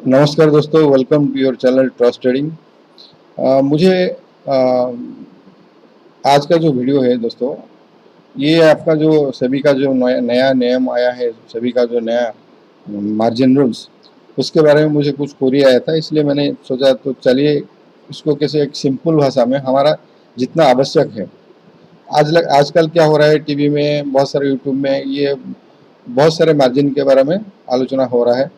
नमस्कार दोस्तों, welcome to your channel trust trading. मुझे आज का जो वीडियो है दोस्तों, ये आपका जो सेबी का जो नया नया नियम आया है, सेबी का जो नया मार्जिन रूल्स, उसके बारे में मुझे कुछ क्वेरी आया था, इसलिए मैंने सोचा तो चलिए इसको कैसे एक सिंपल भाषा में हमारा जितना आवश्यक है। आजकल क्या हो रहा है, टीवी में बहुत सारे यूट्यूब में ये बहुत सारे मार्जिन के बारे में आलोचना हो रहा है।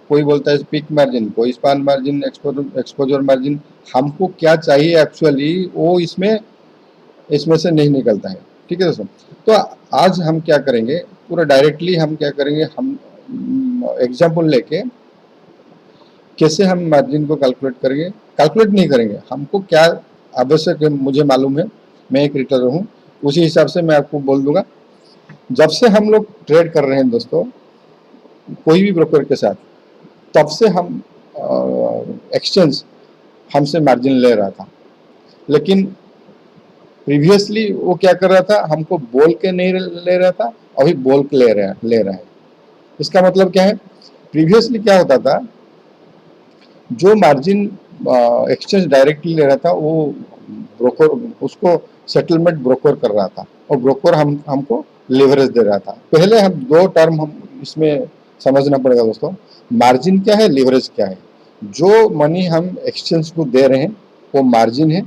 कोई बोलता है पीक मार्जिन, कोई स्पान मार्जिन, एक्सपोजर मार्जिन। हमको क्या चाहिए एक्चुअली वो इसमें इसमें से नहीं निकलता है। ठीक है दोस्तों, तो आज हम क्या करेंगे, पूरा डायरेक्टली हम क्या करेंगे, हम एग्जाम्पल लेके कैसे हम मार्जिन को कैलकुलेट करेंगे। कैलकुलेट नहीं करेंगे, हमको क्या आवश्यक है मुझे मालूम है, मैं एक रिटेलर हूँ, उसी हिसाब से मैं आपको बोल दूंगा। जब से हम लोग ट्रेड कर रहे हैं दोस्तों कोई भी ब्रोकर के साथ, तब से हम एक्सचेंज हमसे मार्जिन ले रहा था, लेकिन प्रीवियसली वो क्या कर रहा था, हमको बोल के नहीं ले रहा था, अभी बोल के ले रहा है। इसका मतलब क्या है, प्रीवियसली क्या होता था, जो मार्जिन एक्सचेंज डायरेक्टली ले रहा था वो ब्रोकर उसको सेटलमेंट ब्रोकर कर रहा था, और ब्रोकर हमको लेवरेज दे रहा था। पहले हम दो टर्म हम इसमें समझना पड़ेगा दोस्तों, मार्जिन क्या है, लेवरेज क्या है। जो मनी हम एक्सचेंज को दे रहे हैं वो मार्जिन है,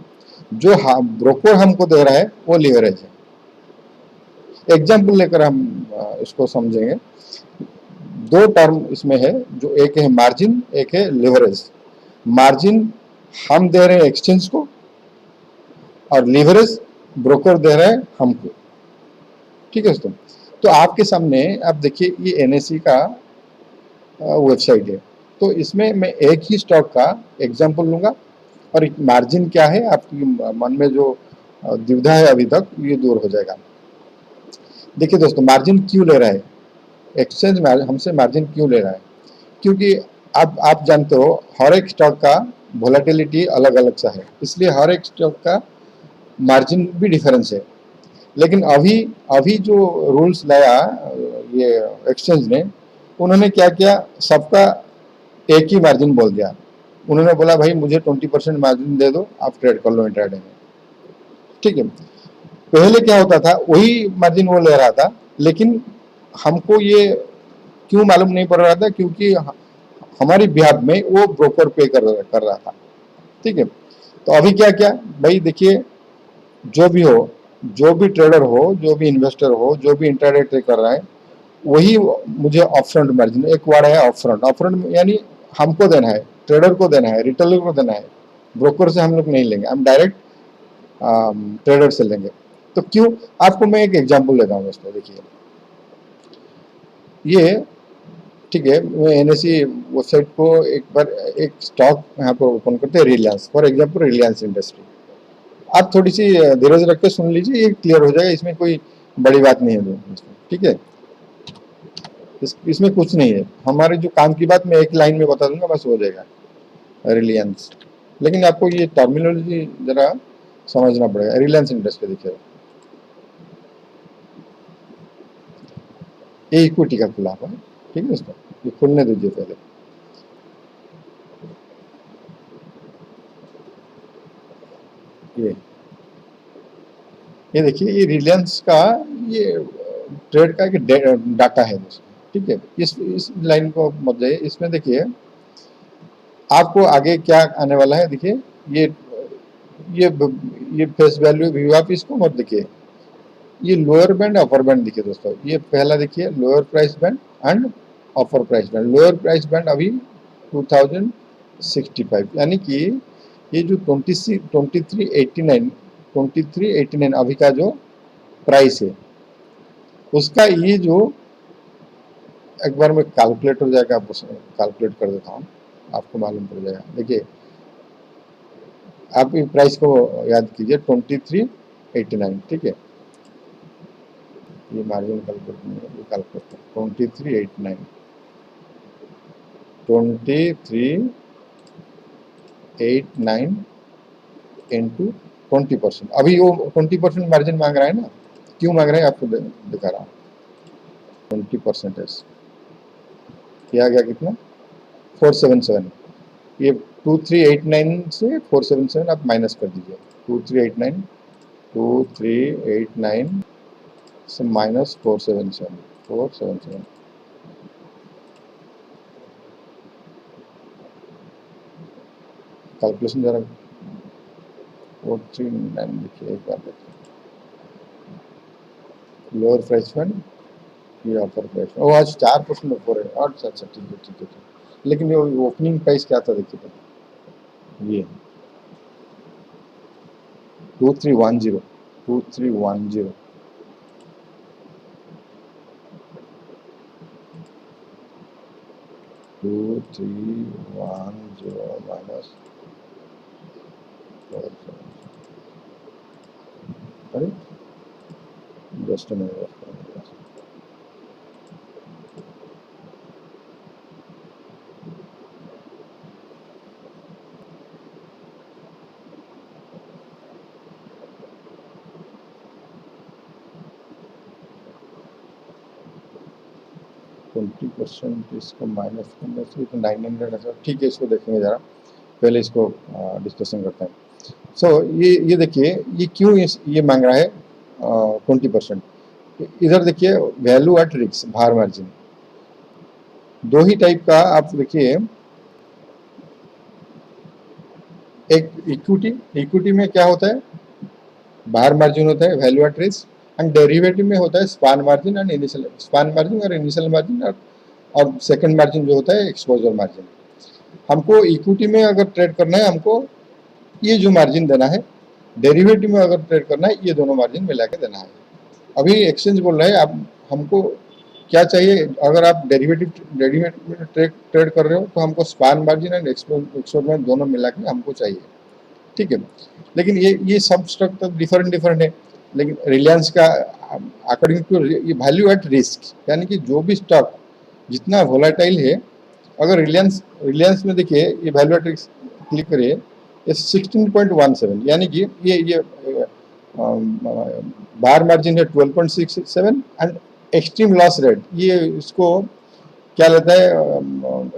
जो ब्रोकर हमको दे रहा है वो लेवरेज है। एग्जाम्पल लेकर हम इसको समझेंगे। दो टर्म इसमें है, जो एक है मार्जिन, एक है लेवरेज। मार्जिन हम दे रहे हैं एक्सचेंज को, और लीवरेज ब्रोकर दे रहे हैं हमको। ठीक है दोस्तों, तो आपके सामने आप देखिए ये एनएसई का वेबसाइट है। तो इसमें मैं एक ही स्टॉक का एग्जांपल लूंगा, और मार्जिन क्या है आपकी मन में जो दुविधा है अभी तक, ये दूर हो जाएगा। देखिए दोस्तों, मार्जिन क्यों ले रहा है एक्सचेंज, हमसे मार्जिन क्यों ले रहा है, क्योंकि आप जानते हो हर एक स्टॉक का वोलेटिलिटी अलग अलग सा है, इसलिए हर एक स्टॉक का मार्जिन भी डिफरेंस है। लेकिन अभी अभी जो रूल्स लाया ये एक्सचेंज ने, उन्होंने क्या किया, सबका एक ही मार्जिन बोल दिया। उन्होंने बोला भाई मुझे 20% मार्जिन दे दो, आप ट्रेड कर लो इंट्राडे में। ठीक है, पहले क्या होता था, वही मार्जिन वो ले रहा था, लेकिन हमको ये क्यों मालूम नहीं पड़ रहा था, क्योंकि हमारी बिहाफ में वो ब्रोकर पे कर रहा था। ठीक है, तो अभी क्या क्या भाई देखिए, जो भी हो, जो भी ट्रेडर हो, जो भी इन्वेस्टर हो, जो भी इंट्राडे ट्रेड कर रहा है, वही मुझे अपफ्रंट मार्जिन, एक वर्ड है अपफ्रंट। अपफ्रंट यानी हमको देना है, ट्रेडर को देना है, रिटेलर को देना है, ब्रोकर से हम लोग नहीं लेंगे, हम डायरेक्ट ट्रेडर से लेंगे। तो क्यों, आपको मैं एक एग्जांपल लेता हूँ दोस्तों। देखिए ये, ठीक है, मैं एनएसई वेबसाइट को एक बार एक स्टॉक यहाँ पर ओपन करते हैं, Reliance, for example Reliance industry. आप थोड़ी सी धीरज रख के सुन लीजिए, ये क्लियर हो जाएगा, इसमें कोई बड़ी बात नहीं है दोस्तों। ठीक है, इसमें कुछ नहीं है, हमारे जो काम की बात मैं एक लाइन में बता दूंगा, बस हो जाएगा रिलायंस। लेकिन आपको ये टर्मिनोलॉजी जरा समझना पड़ेगा। रिलायंस इंडस्ट्री देखिए, ये इक्विटी का खुला हुआ है। ठीक है दोस्तों, ये खुलने दीजिए पहले। ये देखिए, ये रिलायंस का ये ट्रेड का एक डाटा है दोस्तों। ठीक है, इस लाइन को मत जाइए, इसमें देखिए आपको आगे क्या आने वाला है। देखिए ये ये ये फेस वैल्यू व्यू, आप इसको मत देखिए। ये लोअर बैंड अपर बैंड देखिए दोस्तों, ये पहला देखिए lower price band and upper price band. Lower price band अभी 2065, यानी कि ये जो 2389 अभी का जो प्राइस है, उसका ये जो, एक बार मैं कैलकुलेटर जाकर आपको कैलकुलेट कर देता हूँ, आपको मालूम पड़ जाएगा। देखिए आप प्राइस को याद कीजिए 2389। ठीक है, ये मार्जिन कैलकुलेट नहीं है, ये कैलकुलेट 2389 इंटू 20%। अभी वो 20% मार्जिन मांग रहा है ना, क्यों मांग रहा है आपको दिखा रहा हूँ। 20% किया गया कितना, 477, ये 2389 से 477 आप माइनस कर दीजिए। 2389 से माइनस 477 कैलकुलेशन जरा 439 देखिए, एक बार देखिए। लोअर प्राइस फंड, ये अपर प्राइस फंड, वो आज 4% ऊपर है। अच्छा अच्छा, ठीक है ठीक है ठीक। लेकिन ये ओपनिंग प्राइस क्या था देखिए, ये 2310 2310 माइनस, अरे जस्ट ट्वेंटी परसेंट इसको माइनस करने से तो 900 ऐसा, ठीक है, इसको देखेंगे ज़रा, पहले इसको डिस्कशन करते हैं। सो ये देखिए, ये क्यों ये मांग रहा है 20%। इधर देखिए, वैल्यू एट रिस्क, भार मार्जिन, दो ही टाइप का आप देखिए। एक इक्विटी में क्या होता है, भार मार्जिन होता है, value at risk, and derivative में होता है span margin and initial span margin और इनिशियल मार्जिन, और सेकंड मार्जिन जो होता है एक्सपोजर मार्जिन। हमको इक्विटी में अगर ट्रेड करना है, हमको ये जो मार्जिन देना है, डेरिवेटिव में अगर ट्रेड करना है, ये दोनों मार्जिन मिला के देना है। अभी एक्सचेंज बोल रहा है, आप हमको क्या चाहिए, अगर आप डेरिवेटिव में ट्रेड कर रहे हो तो हमको span margin and exposure margin दोनों मिला के हमको चाहिए, ठीक है। लेकिन ये सब स्टॉक तो डिफरेंट है। लेकिन रिलायंस का अकॉर्डिंग टू ये वैल्यू एट रिस्क, यानी कि जो भी स्टॉक जितना वोलेटाइल है, अगर रिलायंस में देखिए, ये वैल्यू एट रिस्क क्लिक करिए, ये 16.17, यानी कि ये बार मार्जिन है 12.67 एंड एक्सट्रीम लॉस रेट, ये इसको क्या लेता है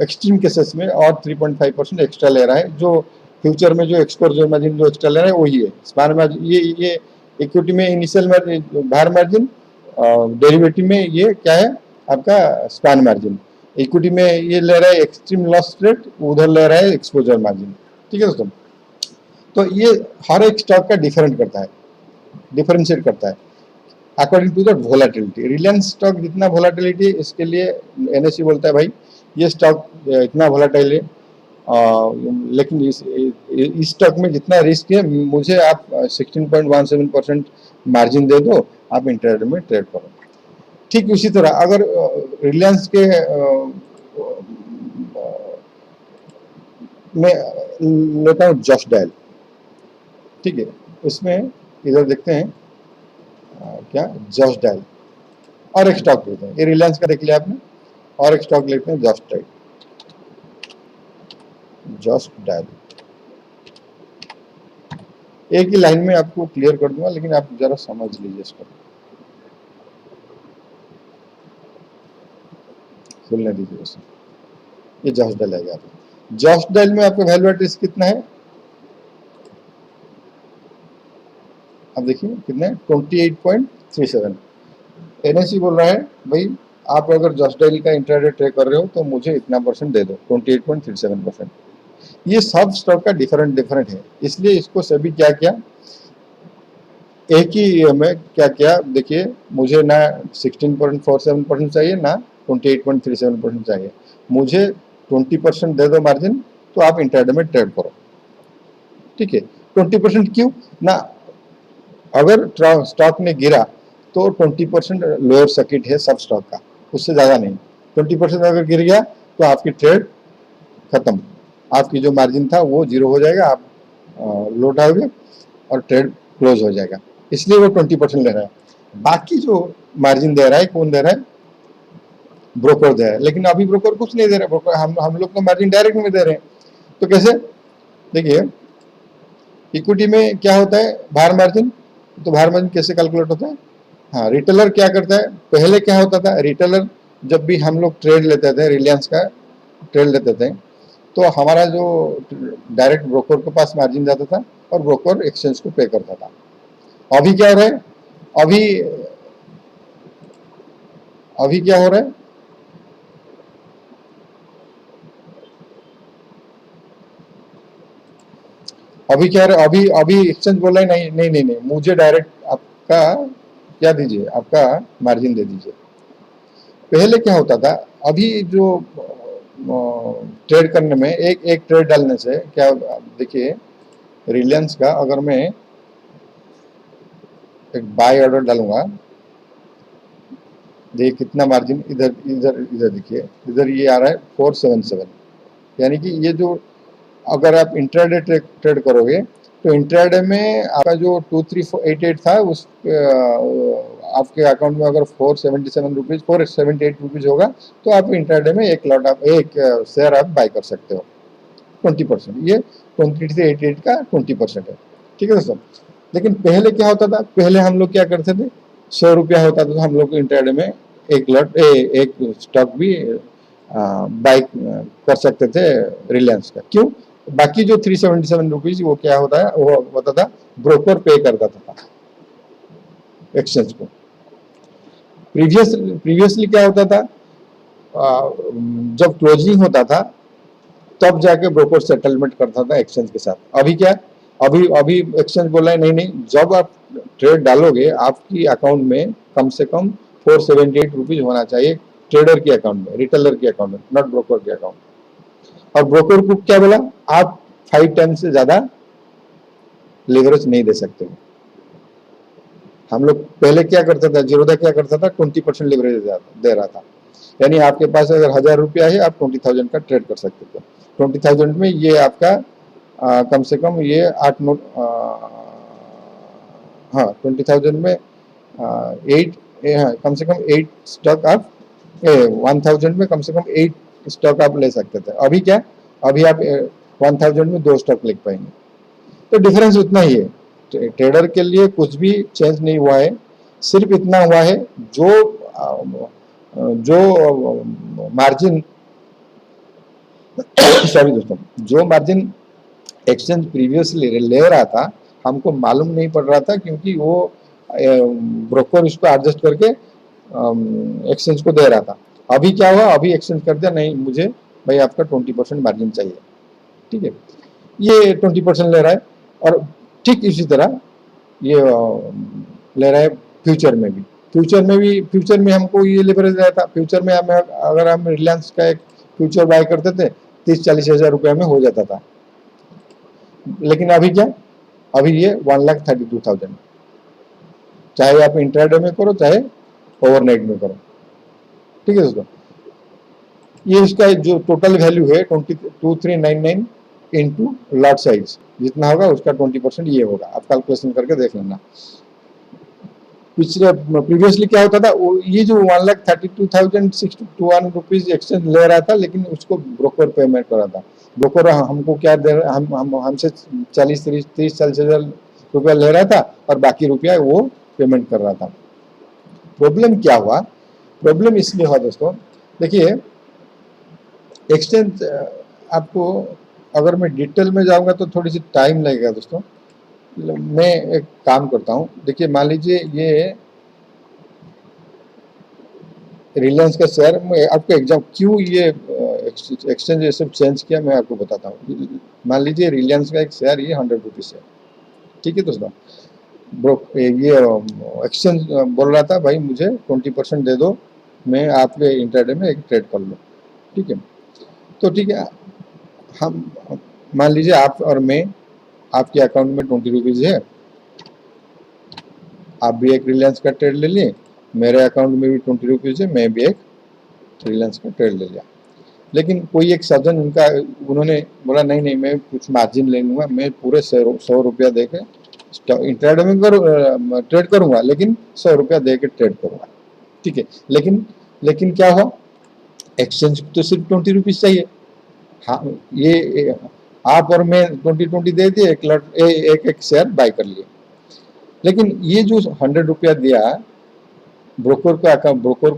एक्सट्रीम केसेस में, और 3.5% एक्स्ट्रा ले रहा है। जो फ्यूचर में जो एक्सपोजर मार्जिन जो एक्स्ट्रा ले रहा है वही है स्पान मार्जिन। ये इक्विटी में इनिशियल मार्जिन बार मार्जिन, डेरिवेटिव में ये क्या है आपका स्पान मार्जिन। इक्विटी में ये ले रहा है एक्सट्रीम लॉस रेट, उधर ले रहा है एक्सपोजर मार्जिन, ठीक है दोस्तों। तो ये हर एक स्टॉक का डिफरेंशिएट करता है according to the volatility. Reliance stock जितना वोलेटिलिटी, इसके लिए एनएससी बोलता है भाई ये स्टॉक इतना वोलेटाइल है, लेकिन इस स्टॉक में जितना रिस्क है, मुझे आप 16.17% मार्जिन दे दो, आप इंट्राडे में ट्रेड करो। ठीक उसी तरह अगर रिलायंस के मैं लेता हूँ जस्ट डायल, ठीक है, उसमें इधर देखते हैं क्या जस्ट डायल, और एक स्टॉक लेते हैं, ये रिलायंस का देख लिया आपने, और एक स्टॉक लेते हैं जस्ट डायल। एक ही लाइन में आपको क्लियर कर दूंगा, लेकिन आप जरा समझ लीजिए इसको, खुलने दीजिए उसे। ये जस्ट डायल है, जस्ट डायल में आपका वैल्यू एट रिस्क कितना है, अब देखिए कितने 28.37। एनएससी बोल रहा है भाई आप अगर जस्ट डायल का इंट्राडे ट्रेड कर रहे हो तो मुझे इतना परसेंट दे दो, 28.37%। ये सब स्टॉक का डिफरेंट है, इसलिए इसको सभी क्या किया, एक ही में क्या किया देखिए, मुझे ना 16.47% चाहिए, ना 28.37% चाहिए, मुझे 20% दे दो मार्जिन, तो आप इंट्राडे में ट्रेड करो, ठीक है। 20% क्यों ना, अगर स्टॉक में गिरा तो 20% लोअर सर्किट है सब स्टॉक का, उससे ज़्यादा नहीं। 20% अगर गिर गया तो आपकी ट्रेड खत्म, आपकी जो मार्जिन था वो जीरो हो जाएगा, आप लौट आओगे और ट्रेड क्लोज हो जाएगा, इसलिए वो 20% ले रहा है। बाकी जो मार्जिन दे रहा है कौन दे रहा है, ब्रोकर दे रहा है, लेकिन अभी ब्रोकर कुछ नहीं दे रहा, ब्रोकर हम लोग तो मार्जिन डायरेक्ट में दे रहे हैं। तो कैसे, देखिए इक्विटी में क्या होता है भार मार्जिन, तो भार मार्जिन कैसे कैलकुलेट होता है, हाँ रिटेलर क्या करता है, पहले क्या होता था, रिटेलर जब भी हम लोग ट्रेड लेते थे, रिलायंस का ट्रेड लेते थे, तो हमारा जो डायरेक्ट ब्रोकर के पास मार्जिन जाता था और ब्रोकर एक्सचेंज को पे करता था। अभी क्या हो रहा है, अभी अभी क्या हो रहा है, अभी क्या है, अभी अभी एक्सचेंज बोल रहा है नहीं नहीं नहीं नहीं, मुझे डायरेक्ट आपका क्या दीजिए, आपका मार्जिन दे दीजिए। पहले क्या होता था, अभी जो ट्रेड करने में एक एक ट्रेड डालने से क्या, देखिए रिलायंस का अगर मैं एक बाय ऑर्डर डालूंगा, देखिए कितना मार्जिन, इधर इधर इधर देखिए, इधर ये आ रहा है 477, यानी कि ये जो, अगर आप इंट्राडे ट्रेड करोगे तो इंट्राडे में आपका जो 2388 था उस आपके अकाउंट में अगर 477 रुपीज 478 रुपीज होगा तो आप इंट्राडे में एक लॉट आप एक शेयर आप बाय कर सकते हो 20%। ये 2388 का 20% है, ठीक है दोस्तों। लेकिन पहले क्या होता था, पहले हम लोग क्या करते थे, 100 रुपया होता था तो हम लोग इंट्राडे में एक लॉट एक स्टॉक भी बाय कर सकते थे रिलायंस का। क्यों? बाकी जो 377 रुपीज वो क्या होता है, वो होता था ब्रोकर पे करता था एक्सचेंज को। प्रीवियसली क्या होता था, जब क्लोजिंग होता था तब जाके ब्रोकर सेटलमेंट करता था एक्सचेंज के साथ। अभी क्या, अभी अभी एक्सचेंज बोल रहा है नहीं नहीं, जब आप ट्रेड डालोगे आपकी अकाउंट में कम से कम 478 रुपीज होना चाहिए ट्रेडर के अकाउंट में, रिटेलर के अकाउंट में, नॉट ब्रोकर के अकाउंट। और ब्रोकर को क्या बोला, आप 5 टाइम से ज्यादा लेवरेज नहीं दे सकते। हम लोग पहले क्या करता था, जीरोधा क्या करता था, 20% लेवरेज दे रहा था, यानी आपके पास अगर 1000 रुपया है आप 20,000 का ट्रेड कर सकते थे। 20,000 में ये आपका कम से कम ये 8 नोट, हाँ 20,000 में 8, कम से कम 8 स्टॉक आप 1000 में कम से कम 8 स्टॉक आप ले सकते थे। अभी क्या, अभी आप 1000 में 2 स्टॉक ले पाएंगे। तो डिफरेंस उतना ही है, ट्रेडर के लिए कुछ भी चेंज नहीं हुआ है, सिर्फ इतना हुआ है जो मार्जिन सॉरी दोस्तों, जो मार्जिन एक्सचेंज प्रीवियसली ले रहा था हमको मालूम नहीं पड़ रहा था, क्योंकि वो ब्रोकर उसको एडजस्ट करके एक्सचेंज को दे रहा था। अभी क्या हुआ, अभी एक्सचेंज कर दिया, नहीं मुझे भाई आपका 20% मार्जिन चाहिए, ठीक है, ये 20% ले रहा है। और ठीक इसी तरह ये ले रहा है फ्यूचर में भी। फ्यूचर में हमको ये लेवरेज रहा था। फ्यूचर में हमें अगर हम रिलायंस का एक फ्यूचर बाय करते थे 30-40 हजार रुपया में हो जाता था, लेकिन अभी क्या, अभी ये 1,32,000, चाहे आप इंट्राडे में करो चाहे ओवरनाइट में करो, ठीक है दोस्तों। ये इसका जो टोटल वैल्यू है 2399 इंटू लॉट साइज जितना होगा उसका 20% ये होगा, आप कैलकुलेशन करके देख लेना। पिछले प्रीवियसली क्या होता था, ये जो 1,32,061 रुपीज एक्सचेंज ले रहा था, लेकिन उसको ब्रोकर पेमेंट कर रहा था। ब्रोकर हमको क्या दे रहा, हमसे 30-40 हजार रुपया ले रहा था और बाकी रुपया वो पेमेंट कर रहा था। प्रॉब्लम क्या हुआ, प्रॉब्लम इसलिए हुआ दोस्तों, देखिए एक्सचेंज आपको, अगर मैं डिटेल में जाऊंगा तो थोड़ी सी टाइम लगेगा दोस्तों। मैं एक काम करता हूं, देखिए मान लीजिए ये रिलायंस का शेयर, मैं आपको एग्जाम क्यों ये एक्सचेंज ये सब चेंज किया मैं आपको बताता हूँ। मान लीजिए रिलायंस का एक शेयर ये 100 रुपीज है, ठीक है दोस्तों। ये एक्सचेंज बोल रहा था भाई मुझे 20% दे दो, मैं आपके इंट्राडे में एक ट्रेड कर लूँ, ठीक है। तो ठीक है, हम मान लीजिए आप और मैं, आपके अकाउंट में 20 रुपीज है, आप भी एक रिलायंस का ट्रेड ले लिए, मेरे अकाउंट में भी 20 रुपीज है, मैं भी एक रिलायंस का ट्रेड ले लिया। लेकिन कोई एक सज्जन उन्होंने बोला नहीं नहीं मैं कुछ मार्जिन ले लूंगा, मैं पूरे 100 रुपया दे के इंट्राडे में ट्रेड करूंगा, लेकिन 100 रुपया दे के ट्रेड करूंगा, ठीक है। लेकिन क्या हुआ, एक्सचेंज तो सिर्फ 20 रुपीज चाहिए। हाँ, ये आप और मैं 20 दे दिए, एक शेयर बाय कर लिए। लेकिन ये जो 100 रुपया दिया ब्रोकर को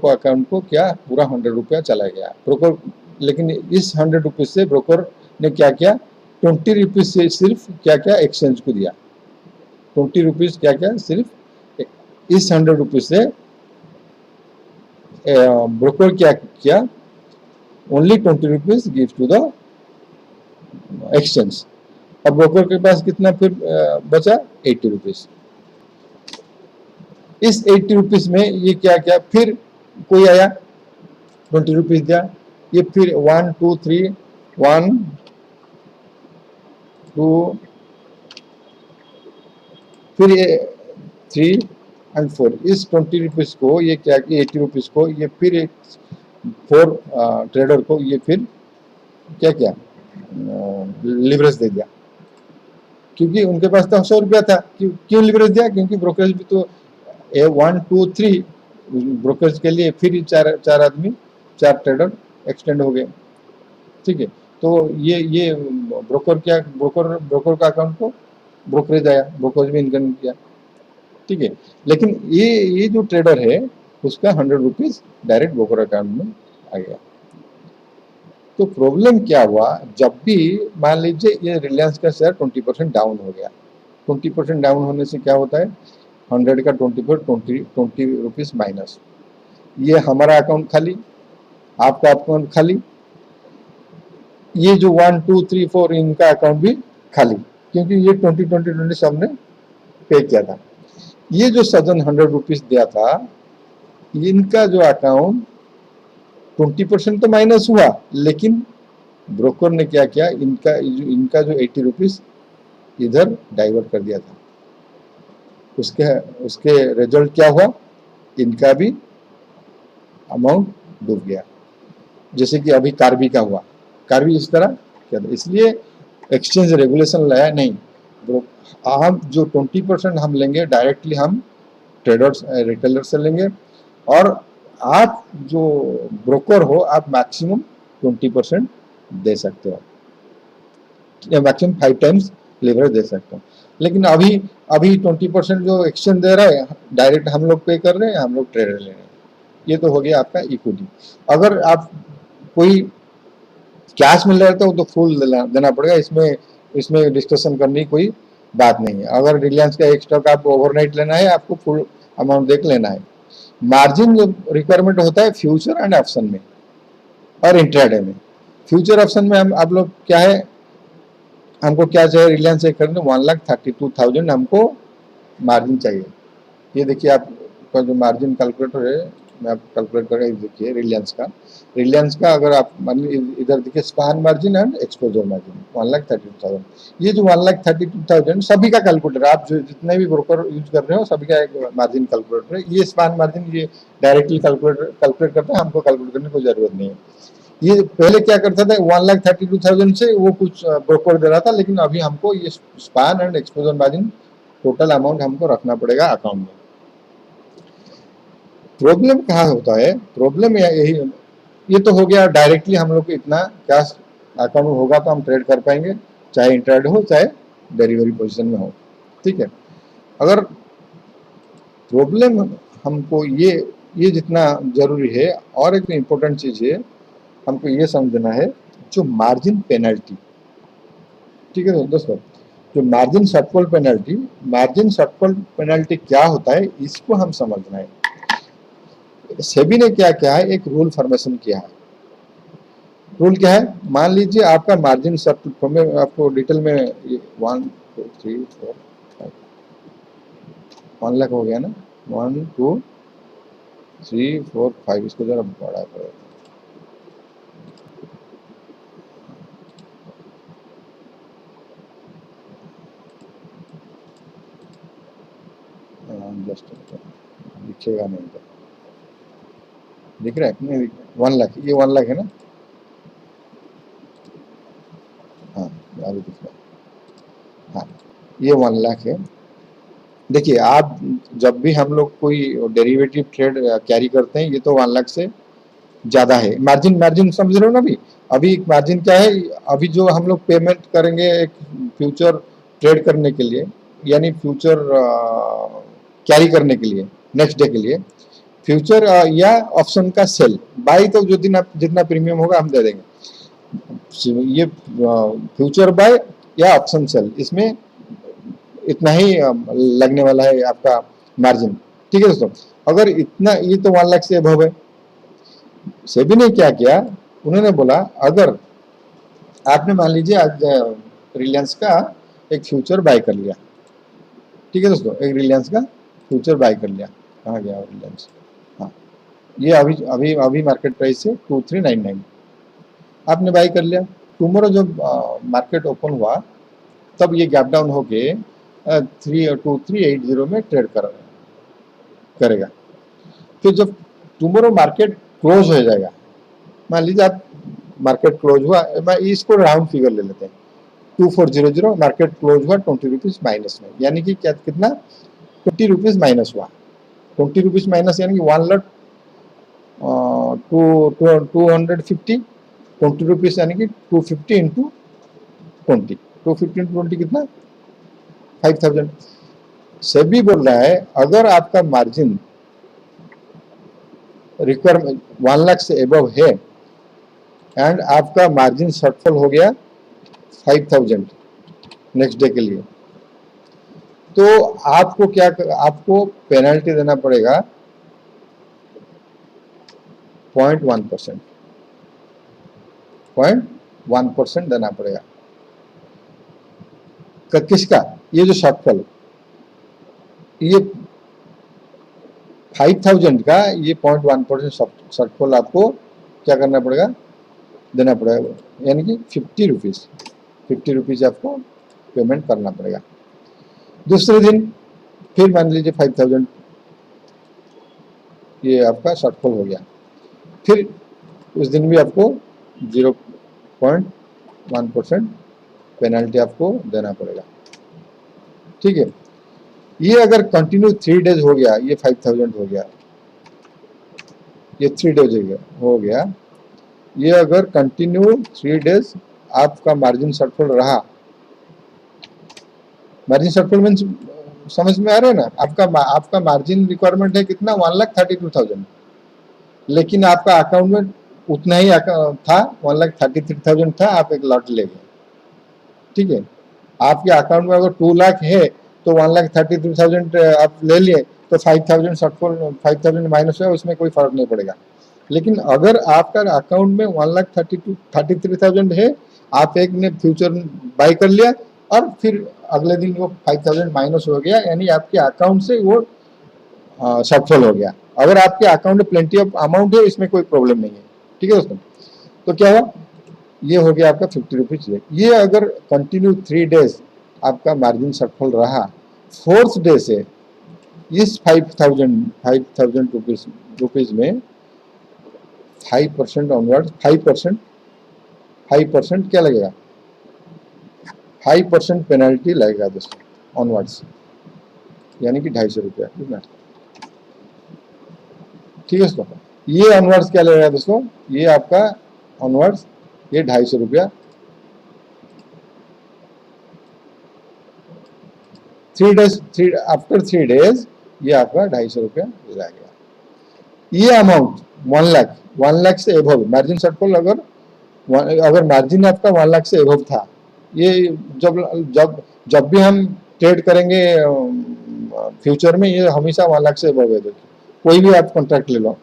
अकाउंट को क्या पूरा 100 रुपया चला गया ब्रोकर। लेकिन इस 100 रुपीज से ब्रोकर ने क्या किया, 20 रुपीज से सिर्फ क्या क्या एक्सचेंज को दिया। 20 रुपीज क्या क्या सिर्फ इस 100 रुपीज से ब्रोकर क्या किया, only 20 rupees give to the exchange. अब ब्रोकर के पास कितना फिर बचा, 80 रुपीज। इस 80 रुपीज में ये क्या क्या, फिर कोई आया 20 रुपीज दिया, ये फिर 1 2 3 1 2 फिर ये 3 एंड 4, इस 20 रुपीज को ये क्या, 80 रुपीज को ये फिर एक 4 ट्रेडर को ये फिर क्या क्या लिवरेज दे दिया, क्योंकि उनके पास तो 100 रुपया था। क्यों लिवरेज दिया, क्योंकि ब्रोकरेज भी तो 1 2 3 ब्रोकरेज के लिए फिर चार आदमी, 4 ट्रेडर एक्सटेंड हो गए। ठीक है, तो ये ब्रोकर क्या, ब्रोकर का अकाउंट को ब्रोकरेज आया, ब्रोकरेज में इनकम किया। ठीक है, लेकिन ये जो ट्रेडर है उसका 100 रुपीज डायरेक्ट ब्रोकर अकाउंट में आ गया। तो प्रॉब्लम क्या हुआ, जब भी मान लीजिए ये रिलायंस का शेयर 20% डाउन हो गया, 20% डाउन होने से क्या होता है, 100 का 20 रुपीज माइनस, ये हमारा अकाउंट खाली, आपका अकाउंट खाली, ये जो 1 2 3 4 इनका अकाउंट भी खाली, क्योंकि ये 20 सबने पे किया था। ये जो सजन 100 रुपीज दिया था, इनका जो अकाउंट 20% तो माइनस हुआ, लेकिन ब्रोकर ने क्या किया, इनका जो 80 रुपीज इधर डाइवर्ट कर दिया था। उसके रिजल्ट क्या हुआ, इनका भी अमाउंट डूब गया, जैसे कि अभी कार्बी का हुआ। कार्बी इस तरह क्या था, इसलिए एक्सचेंज रेगुलेशन लाया नहीं, हम जो 20% हम लेंगे डायरेक्टली हम ट्रेडर्स रिटेलर से लेंगे, और आप जो ब्रोकर हो आप मैक्सिमम 20% दे सकते हो, या मैक्सिमम 5 टाइम्स लेवरेज दे सकते हो। लेकिन अभी 20% जो एक्सचेंज दे रहा है डायरेक्ट हम लोग पे कर रहे हैं, हम लोग ट्रेडर ले रहे हैं। ये तो हो गया आपका इक्विटी। अगर आप कोई कैश मिल रहा है तो फुल देना पड़ेगा, इसमें डिस्कशन करने की कोई बात नहीं है। अगर रिलायंस का एक स्टॉक आपको ओवरनाइट लेना है, आपको फुल अमाउंट देख लेना है। मार्जिन जो रिक्वायरमेंट होता है फ्यूचर एंड ऑप्शन में और इंट्राडे में। फ्यूचर ऑप्शन में हम आप लोग क्या है, हमको क्या चाहिए, रिलायंस से खरीदने 1,32,000 हमको मार्जिन चाहिए। ये देखिए आपका जो मार्जिन कैलकुलेटर है, मैं आपको कैलकुलेट करके देखिए रिलायंस का अगर आप मान इधर देखिए span margin and exposure margin 1,32,000। ये जो 1,32,000 सभी का कैलकुलेटर, आप जो जितने भी ब्रोकर यूज कर रहे हो सभी का एक मार्जिन कैलकुलेटर है। ये स्पान मार्जिन ये डायरेक्टली कैलकुलेट करता है, हमको कैलकुलेट करने की कोई जरूरत नहीं है। ये पहले क्या करता था, 1,32,000 से वो कुछ ब्रोकर दे रहा था, लेकिन अभी हमको ये span and exposure margin total amount हमको रखना पड़ेगा अकाउंट में। प्रॉब्लम कहाँ होता है, प्रॉब्लम यही, ये तो हो गया डायरेक्टली हम लोग को इतना कैश अकाउंट होगा तो हम ट्रेड कर पाएंगे, चाहे इंट्राडे हो चाहे डेरिवेटिव पोजीशन में हो। ठीक है, अगर प्रॉब्लम हमको ये जितना जरूरी है, और एक इम्पोर्टेंट चीज है हमको ये समझना है, जो मार्जिन पेनल्टी। ठीक है दोस्तों, जो मार्जिन शॉर्टफॉल पेनल्टी क्या होता है, इसको हम समझना है। सेबी ने क्या किया है, एक रूल फॉर्मेशन किया है। रूल क्या है, मान लीजिए आपका मार्जिन शॉर्टफॉल में आपको डिटेल में 1 2 3 4 5 1 लाख हो गया ना, 1 2 3 4 5, इसको जरा बड़ा करो। दिखेगा नहीं तो दिख रहा है, नहीं 1 लाख, ये 1 लाख है ना, हाँ अभी दिख रहा है, हाँ ये 1 लाख है। देखिए आप जब भी हम लोग कोई डेरिवेटिव ट्रेड कैरी करते हैं, ये तो 1 लाख से ज्यादा है। मार्जिन समझ रहे हो ना। अभी मार्जिन क्या है, अभी जो हम लोग पेमेंट करेंगे एक फ्यूचर ट्रेड करने के लिए, यानी फ्यूचर कैरी करने के लिए नेक्स्ट डे के लिए, फ्यूचर या ऑप्शन का सेल बाई, तो जो दिन जितना प्रीमियम होगा हम दे देंगे। ये फ्यूचर बाय या ऑप्शन सेल, इसमें इतना ही लगने वाला है आपका मार्जिन। ठीक है दोस्तों, अगर इतना, ये तो 1 लाख से अबव है। सेबी ने क्या किया, उन्होंने बोला अगर आपने मान लीजिए आज रिलायंस का एक फ्यूचर बाय कर लिया, ठीक है दोस्तों, एक रिलायंस का फ्यूचर बाय कर लिया, कहाँ गया रिलायंस, हाँ, ये अभी अभी अभी मार्केट प्राइस से 2399 आपने बाय कर लिया। टुमारो जब मार्केट ओपन हुआ तब ये गैप डाउन होके 2380 में ट्रेड करेगा। फिर जब टुमारो मार्केट क्लोज हो जाएगा, मान लीजिए आप मार्केट क्लोज हुआ, मैं इसको राउंड फिगर ले लेते हैं, 2400 मार्केट क्लोज हुआ 20 रुपीज माइनस में, यानी कि क्या कितना, 20 रुपीज माइनस हुआ। 20 रुपीज माइनस यानी कि 1 लाख 250, 20 रुपीज यानी कि 250 इंटू 20, 250 इंटू 20 कितना, 5000। सेबी बोल रहा है अगर आपका मार्जिन रिक्वायरमेंट 1 लाख से एबव है एंड आपका मार्जिन शॉर्टफॉल हो गया 5000 नेक्स्ट डे के लिए, तो आपको क्या, आपको पेनल्टी देना पड़ेगा 0.1%, 0.1% देना पड़ेगा। किसका, ये जो शॉर्टफॉल, ये 5000 का ये 0.1% शॉर्टफॉल आपको क्या करना पड़ेगा, देना पड़ेगा, यानी कि 50 रुपीज आपको पेमेंट करना पड़ेगा। दूसरे दिन फिर मान लीजिए 5000 ये आपका शॉर्टफॉल हो गया, फिर उस दिन भी आपको 0.1% पेनल्टी आपको देना पड़ेगा। ठीक है, ये अगर कंटिन्यू 3 डेज हो गया, ये 5000 हो गया, ये 3 डेज हो गया, ये अगर कंटिन्यू 3 डेज आपका मार्जिन शॉर्टफॉल रहा, मार्जिन शॉर्टफॉल मीन्स समझ में आ रहा है ना, आपका मार्जिन रिक्वायरमेंट है कितना, 1,32,000, लेकिन आपका अकाउंट में उतना ही था, 1,33,000 था, आप एक लॉट ले गए। ठीक है, आपके अकाउंट में अगर 2 लाख है तो 1,33,000 आप ले लिए, तो 5,000 शॉर्टफॉल, 5,000 माइनस है, उसमें कोई फर्क नहीं पड़ेगा। लेकिन अगर आपका अकाउंट में 1,33,000 है, आप एक ने फ्यूचर बाय कर लिया और फिर अगले दिन वो 5,000 माइनस हो गया, यानी आपके अकाउंट से वो शॉर्टफॉल हो गया। अगर आपके अकाउंट में प्लेंटी ऑफ अमाउंट है, इसमें कोई प्रॉब्लम नहीं है। ठीक है दोस्तों, तो क्या हुआ, ये हो गया आपका 50 रुपीज। ये अगर कंटिन्यू 3 डेज आपका मार्जिन शॉर्टफॉल रहा, 4th डे से इस 5,000 रुपीज में 5% ऑनवर्ड, 5% क्या लगेगा, 5% पेनल्टी लगेगा दोस्तों ऑनवर्ड्स, यानी कि 250 रुपया। ठीक है दोस्तों, ये ऑनवर्ड्स क्या लगेगा दोस्तों, ये आपका ऑनवर्ड्स ये 250 रुपया, 3 डेज, आफ्टर 3 डेज ये आपका 250 रुपया लगेगा। ये अमाउंट 1 लाख से एबव मार्जिन शॉर्टफॉल, अगर मार्जिन आपका 1 लाख से एबव था, ये जब भी हम ट्रेड करेंगे फ्यूचर में, ये हमेशा 1 लाख से एबव है। कोई भी आप कॉन्ट्रैक्ट ले लो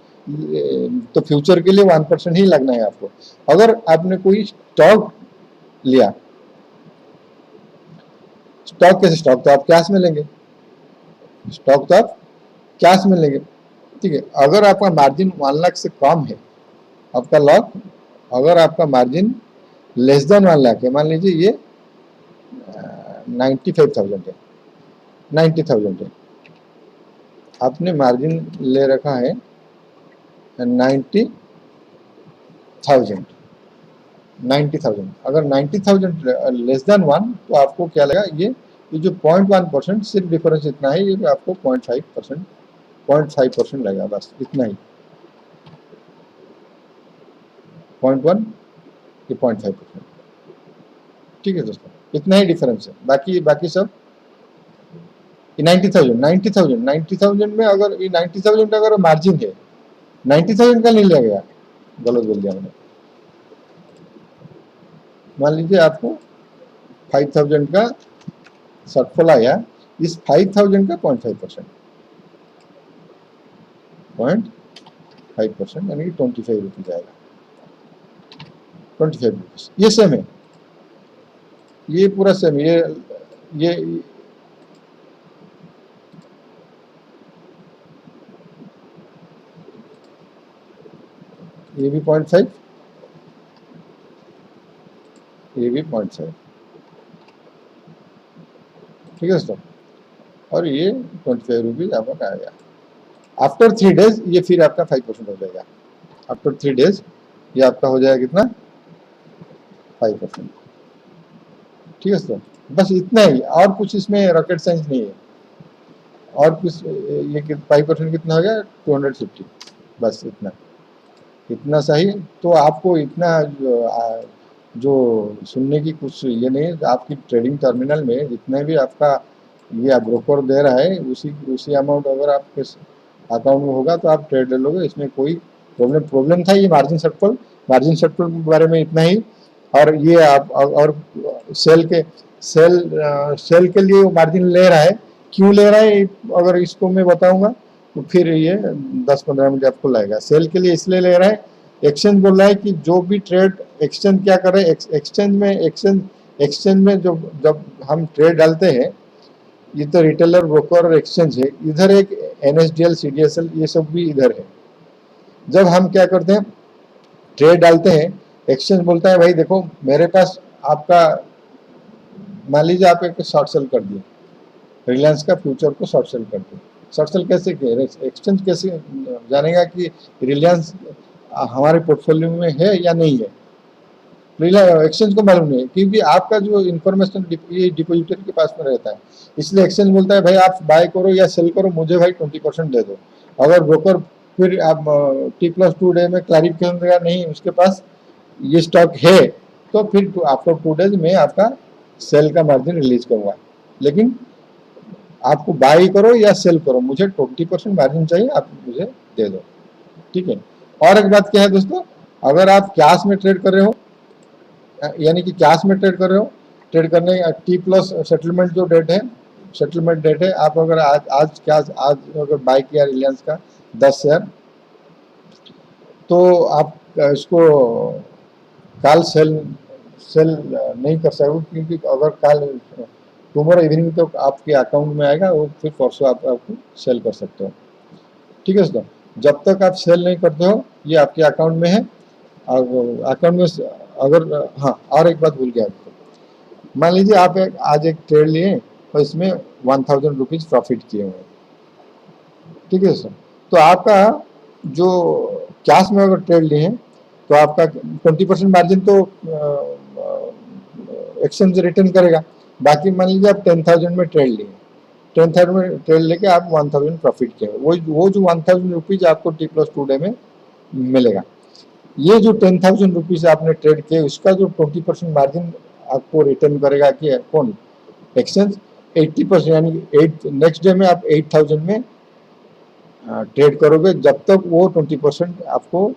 तो फ्यूचर के लिए 1% ही लगना है आपको। अगर आपने कोई स्टॉक लिया, स्टॉक कैसे, स्टॉक तो आप कैश में लेंगे, स्टॉक तो आप कैश में लेंगे। ठीक है, अगर आपका मार्जिन 1 लाख से कम है, आपका लॉक, अगर आपका मार्जिन लेस देन 1 लाख है, मान लीजिए ये 95,000 है, 90,000 है, आपने मार्जिन ले रखा है 90,000, अगर 90,000 लेस देन 1, तो आपको क्या लगा, ये जो 0.1% सिर्फ डिफरेंस इतना है, ये आपको 0.5% लगेगा, बस इतना ही, 0.1 ये 0.5%। ठीक है दोस्तों, इतना ही डिफरेंस है, बाकी सब 90,000 में, अगर ये 90,000 अगर मार्जिन है, 90,000 का नहीं लगेगा, गलत बोल दिया मैंने, मान लीजिए आपको 5000 का शॉर्टफॉल आया, इस 5000 का 0.5%, 0.5% यानी कि 25 रुपीज आएगा, 25 रुपीज। ये सेम है, ये पूरा सेम, ये भी 0.5, ये भी 0.5, ठीक है दोस्तों। और ये 25 रुपीज आपका आएगा। आफ्टर 3 डेज ये फिर आपका 5% हो जाएगा। आफ्टर 3 डेज ये आपका हो जाएगा कितना, 5%, ठीक है दोस्तों। बस इतना ही, और कुछ इसमें रॉकेट साइंस नहीं है। और कुछ ये 5% कितना हो गया, 250, बस इतना, इतना सही। तो आपको इतना जो सुनने की कुछ ये नहीं, आपकी ट्रेडिंग टर्मिनल में जितने भी आपका ये ब्रोकर दे रहा है उसी अमाउंट अगर आपके अकाउंट में होगा तो आप ट्रेड ले लोगे, इसमें कोई प्रॉब्लम था। ये मार्जिन शॉर्टफॉल के बारे में इतना ही। और ये आप और सेल के लिए मार्जिन ले रहा है, क्यों ले रहा है अगर इसको मैं बताऊंगा तो फिर ये 10-15 मिनट आपको लगेगा। सेल के लिए इसलिए ले रहा है, एक्सचेंज बोल रहा है कि जो भी ट्रेड एक्सचेंज क्या कर रहे हैं, एक्सचेंज में जब हम ट्रेड डालते हैं, ये तो रिटेलर, ब्रोकर और एक्सचेंज है, इधर एक NSDL CDSL ये सब भी इधर है। जब हम क्या करते हैं, ट्रेड डालते हैं, एक्सचेंज बोलता है भाई देखो मेरे पास आपका, मान लीजिए आप एक शॉर्ट सेल कर दिए, रिलायंस का फ्यूचर को शॉर्ट सेल कर दिए। शॉर्ट सेल कैसे किए, एक्सचेंज कैसे जानेगा कि रिलायंस हमारे पोर्टफोलियो में है या नहीं है, एक्सचेंज को मालूम नहीं है, क्योंकि आपका जो इन्फॉर्मेशन डिपॉजिटर के पास में रहता है। इसलिए एक्सचेंज बोलता है भाई आप बाय करो या सेल करो, मुझे भाई 20% दे दो। अगर ब्रोकर फिर आप T+2 डे में क्लैरिफिकेशन देगा नहीं उसके पास ये स्टॉक है, तो फिर आफ्टर 2 डेज में आपका सेल का मार्जिन रिलीज करूंगा। लेकिन आपको बाय करो या सेल करो, मुझे 20% मार्जिन चाहिए, आप मुझे दे दो, ठीक है। और एक बात क्या है दोस्तों, अगर आप कैश में ट्रेड कर रहे हो, यानी कि कैश में ट्रेड कर रहे हो, ट्रेड करने T+ सेटलमेंट जो डेट है, सेटलमेंट डेट है, आप अगर आज अगर बाय किया रिलायंस का 10 शेयर, तो आप इसको कल सेल नहीं कर सकते, क्योंकि अगर कल टुमारो इवनिंग तो आपके अकाउंट में आएगा, वो फिर परसों आपको सेल कर सकते हो, ठीक है दोस्तों। जब तक आप सेल नहीं करते हो ये आपके अकाउंट में है। अकाउंट में अगर, हाँ और एक बात भूल गया, मान लीजिए आप आज एक ट्रेड लिए और इसमें 1000 रुपीज प्रॉफिट किए हुए, ठीक है दोस्तों। तो आपका जो कैश में अगर ट्रेड लिए हैं तो आपका 20% मार्जिन तो एक्सचेंज रिटर्न करेगा। बाकी मान लीजिए आप 10,000 में ट्रेड लिए, 10,000 में ट्रेड लेके आप 1000 प्रॉफिट किए, वो जो 1000 रुपीज आपको T+2 डे में मिलेगा। ये जो 10,000 रुपीज आपने ट्रेड किए उसका जो 20% मार्जिन आपको रिटर्न करेगा कि कौन, एक्सचेंज 80%, यानी नेक्स्ट डे में आप 8000 में ट्रेड करोगे, जब तक वो 20% आपको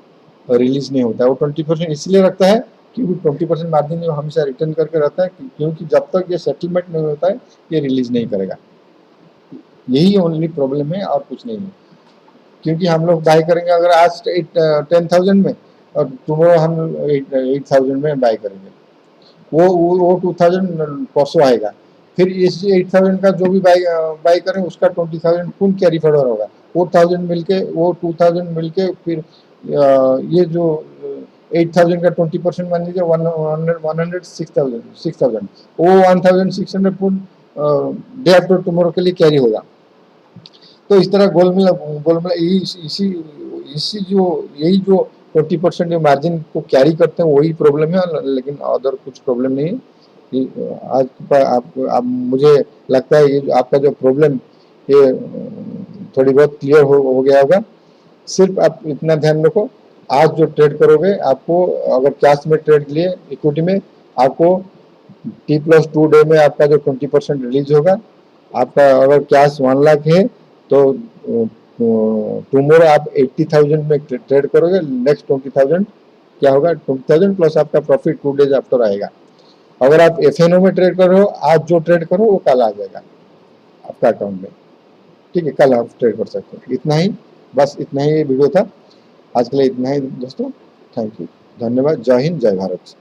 रिलीज नहीं होता है। वो 20% इसलिए रखता है क्योंकि 20% मार्जिन हमेशा रिटर्न करके रहता है, क्योंकि जब तक ये सेटलमेंट नहीं होता है ये रिलीज नहीं करेगा। यही ओनली प्रॉब्लम है और कुछ नहीं है। क्योंकि हम लोग बाय करेंगे अगर आज 10,000 में और टुमारो हम 8,000 में बाय करेंगे, वो 2000 परसों आएगा, फिर इस 8000 का जो भी बाय करें उसका 20,000 कौन कैरी फॉरवर्ड होगा, वो 2000 मिलके फिर ये जो 8000 का 20% मान लीजिए 106,000, वो 1600 डे आफ्टर टुमारो के लिए कैरी होगा। तो इस तरह गोलमेला इसी जो यही जो 20% मार्जिन को कैरी करते हैं वही प्रॉब्लम है, लेकिन अदर कुछ प्रॉब्लम नहीं है। आज आप मुझे लगता है ये आपका जो प्रॉब्लम ये थोड़ी बहुत क्लियर हो गया होगा। सिर्फ आप इतना ध्यान रखो, आज जो ट्रेड करोगे आपको, अगर कैश में ट्रेड लिए इक्विटी में, आपको T+2 डे में आपका जो 20% रिलीज होगा। आपका अगर कैश 1 लाख है तो टुमारो आप 80,000 में ट्रेड करोगे, नेक्स्ट 20,000 क्या होगा, 20,000 प्लस आपका प्रॉफिट 2 डेज आफ्टर आएगा। अगर आप FNO में ट्रेड कर रहे हो, आज जो ट्रेड करो वो कल आ जाएगा आपका अकाउंट में। ठीक है, कल आप ट्रेड कर सकते हो। इतना ही, बस इतना ही वीडियो था आज के लिए, इतना ही दोस्तों। थैंक यू, धन्यवाद। जय हिंद, जय भारत।